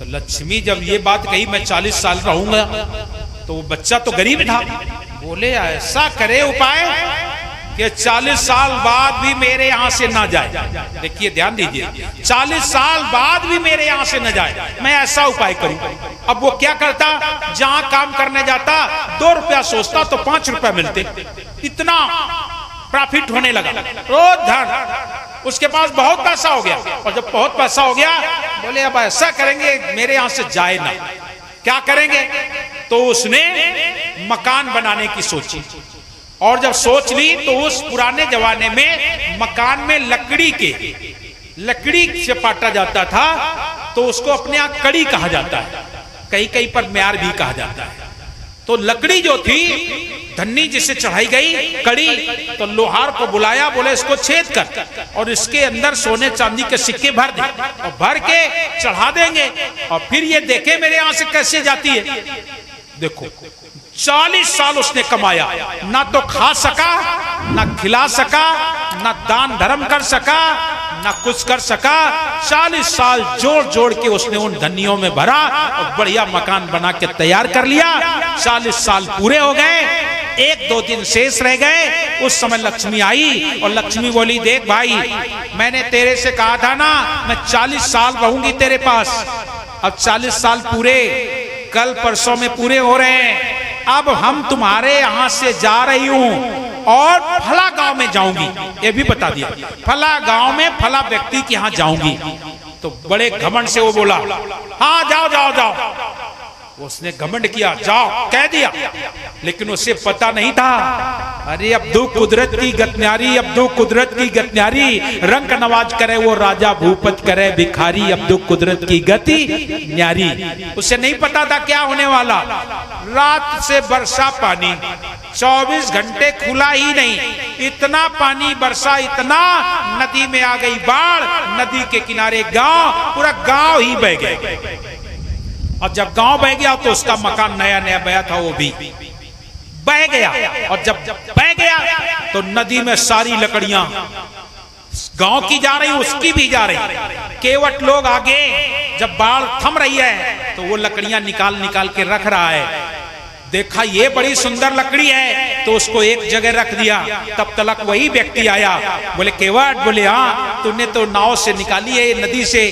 लक्ष्मी जब ये बात कही मैं 40 साल रहूंगा, तो वो बच्चा तो गरीब था, बोले ऐसा करे उपाय कि 40 साल बाद भी मेरे यहाँ से ना जाए। देखिए ध्यान दीजिए, 40 साल बाद भी मेरे यहाँ से न जाए, मैं ऐसा उपाय करूं। अब वो क्या करता, जहां काम करने जाता 2 रुपया सोचता तो 5 रुपया मिलते, इतना प्रॉफिट होने लगा, रोज धन, उसके पास बहुत पैसा हो गया। और जब बहुत पैसा हो गया, बोले अब ऐसा करेंगे मेरे यहाँ से जाए ना। क्या करेंगे, तो उसने मकान बनाने की सोची। और जब सोच ली तो उस पुराने जमाने में मकान में लकड़ी से पाटा जाता था, तो उसको अपने यहाँ कड़ी कहा जाता है, कहीं कहीं पर म्यार भी कहा जाता है। तो लकड़ी जो थी धन्नी जिसे चढ़ाई गई कड़ी, तो लोहार को बुलाया, बोले इसको छेद कर और इसके अंदर सोने चांदी के सिक्के भर दे और भर के चढ़ा देंगे, और फिर ये देखे मेरे यहाँ से कैसे जाती है। देखो 40 साल उसने कमाया, ना तो खा सका, ना खिला सका, ना दान धर्म कर सका, ना कुछ कर सका। 40 साल जोड़ जोड़ के उसने उन धनियों में भरा और बढ़िया मकान बना के तैयार कर लिया। 40 साल पूरे हो गए, 1-2 दिन शेष रह गए। उस समय लक्ष्मी आई और लक्ष्मी बोली, देख भाई, मैंने तेरे से कहा था ना मैं 40 साल रहूंगी तेरे पास। अब 40 साल पूरे कल परसों में पूरे हो रहे हैं। अब हम तुम्हारे यहां से जा रही हूं और फला गांव में जाऊंगी, ये भी बता दिया, फला गांव में फला व्यक्ति के यहां जाऊंगी। तो बड़े घमंड से वो बोला, हाँ जाओ जाओ जाओ। उसने घमंड किया, जाओ कह दिया, लेकिन उसे पता नहीं था, अरे अब्दू कुदरत की गतन्यारी, अब्दू कुदरत की गतन्यारी, रंग नवाज करे वो राजा भूपत करे भिखारी, अब्दू कुदरत की गति न्यारी। उसे नहीं पता था क्या होने वाला। रात से बरसा पानी, 24 घंटे खुला ही नहीं, इतना पानी बरसा, इतना, नदी में आ गई बाढ़, नदी के किनारे गांव, पूरा गांव ही बह गया। और जब गांव बह गया तो उसका मकान नया नया बया था, वो भी बह गया। और जब बह गया तो नदी में सारी लकड़ियां गांव की जा रही, उसकी भी जा रही। केवट लोग आगे जब बाढ़ थम रही है तो वो लकड़ियां निकाल निकाल के रख रहा है। देखा ये बड़ी सुंदर लकड़ी है, तो उसको एक जगह रख दिया। तब तक वही व्यक्ति आया, बोले केवट, बोले हाँ तूने तो नाव से निकाली है नदी से,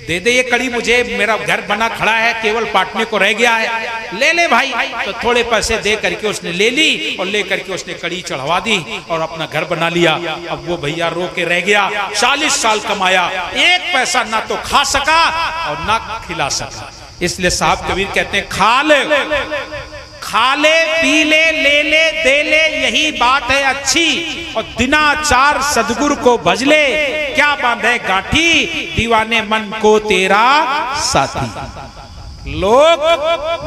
दे दे ये कड़ी मुझे, मेरा घर बना खड़ा है, केवल पाटने को रह गया है, ले ले भाई। तो थोड़े पैसे दे करके उसने ले ली और ले करके उसने कड़ी चढ़वा दी और अपना घर बना लिया। अब वो भैया रो के रह गया, 40 साल कमाया, 1 पैसा ना तो खा सका और ना खिला सका। इसलिए साहब कबीर कहते हैं, खा ले पी ले ले दे ले, यही बात है अच्छी, और दिनाचार सदगुरु को भजले, क्या बांधे गांठी, दीवाने मन को तेरा साथी। लोग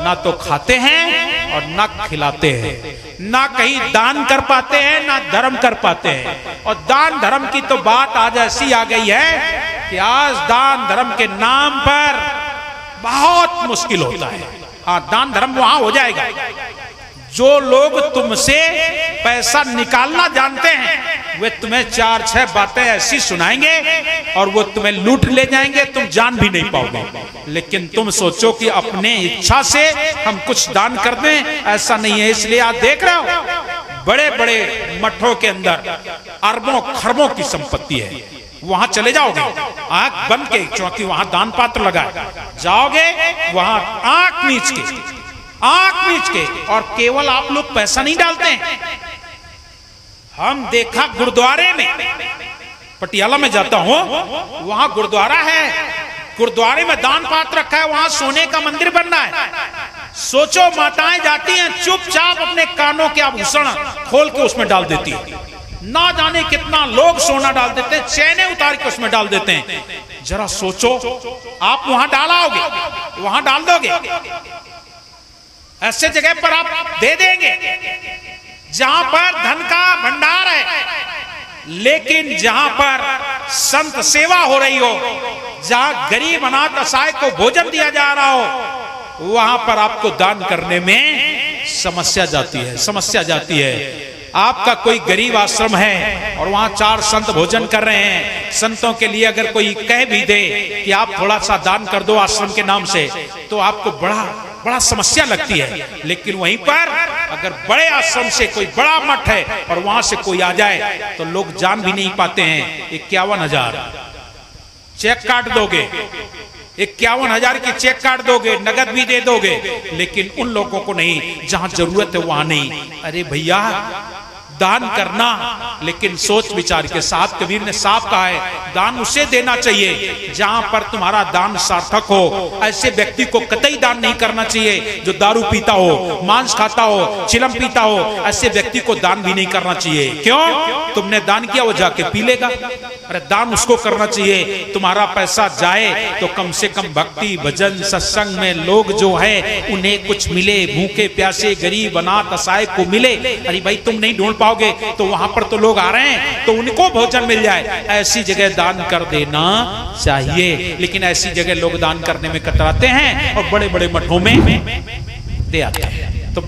ना तो खाते हैं और ना खिलाते हैं, ना कहीं दान कर पाते हैं, ना धर्म कर पाते हैं। और दान धर्म की तो बात आज ऐसी आ गई है कि आज दान धर्म के नाम पर बहुत मुश्किल होता है। हाँ, दान धर्म वहां हो जाएगा जो लोग तुमसे पैसा निकालना जानते हैं, वे तुम्हें 4-6 बातें ऐसी सुनाएंगे और वो तुम्हें लूट ले जाएंगे, तुम जान भी नहीं पाओगे। लेकिन तुम सोचो कि अपने इच्छा से हम कुछ दान कर दें, ऐसा नहीं है। इसलिए आप देख रहे हो बड़े बड़े मठों के अंदर अरबों खरबों की संपत्ति है, वहां चले जाओगे आंख बंद के, क्योंकि वहां दान पात्र लगा है, जाओगे वहां आंख नीच के, और केवल आप लोग पैसा नहीं डालते हैं। हम देखा गुरुद्वारे में, पटियाला में जाता हूं, वहां गुरुद्वारा है, गुरुद्वारे में दान पात्र रखा है, वहां सोने का मंदिर बनना है। सोचो माताएं जाती हैं चुपचाप अपने कानों के आभूषण खोल के उसमें डाल देती है, ना जाने कितना लोग सोना डाल देते हैं, चैने उतार के उसमें डाल देते हैं। जरा सोचो, आप वहां डालोगे, वहां डाल दोगे, ऐसे जगह पर आप दे देंगे जहां पर धन का भंडार है। लेकिन जहां पर संत सेवा हो रही हो, जहां गरीब अनाथ असहाय को भोजन दिया जा रहा हो, वहां पर आपको दान करने में समस्या जाती है। आपका कोई गरीब आश्रम है और वहां 4 संत भोजन कर रहे हैं, संतों के लिए अगर कोई कह भी दे कि आप थोड़ा सा दान कर दो आश्रम के नाम से, तो आपको बड़ा समस्या लगती है। लेकिन वहीं पर अगर बड़े आश्रम से कोई बड़ा मठ है और वहां से कोई आ जाए तो लोग जान भी नहीं पाते हैं। 51,000 चेक काट दोगे, 51,000 की चेक काट दोगे, नगद भी दे दोगे, लेकिन उन लोगों को नहीं जहां जरूरत है वहां नहीं। अरे भैया दान करना, लेकिन सोच विचार के साथ। कबीर ने साफ कहा है दान उसे देना चाहिए जहां पर तुम्हारा दान सार्थक हो। ऐसे व्यक्ति को कतई दान नहीं करना चाहिए जो दारू पीता हो, मांस खाता हो, चिलम पीता हो। ऐसे व्यक्ति को दान भी नहीं करना चाहिए। क्यों? तुमने दान किया वो जाके पी लेगा। अरे दान उसको करना चाहिए, तुम्हारा पैसा जाए तो कम से कम भक्ति भजन सत्संग में लोग जो है उन्हें कुछ मिले, भूखे प्यासे गरीब अनाथ असहाय को मिले। अरे भाई तुम नहीं ढूंढ पाओगे तो वहां पर तो लोग आ रहे हैं, तो उनको भोजन मिल जाए। ऐसी जगह दान कर देना चाहिए। लेकिन ऐसी जगह लोग दान करने में कतराते हैं और बड़े बड़े मठों में दे आते हैं। तो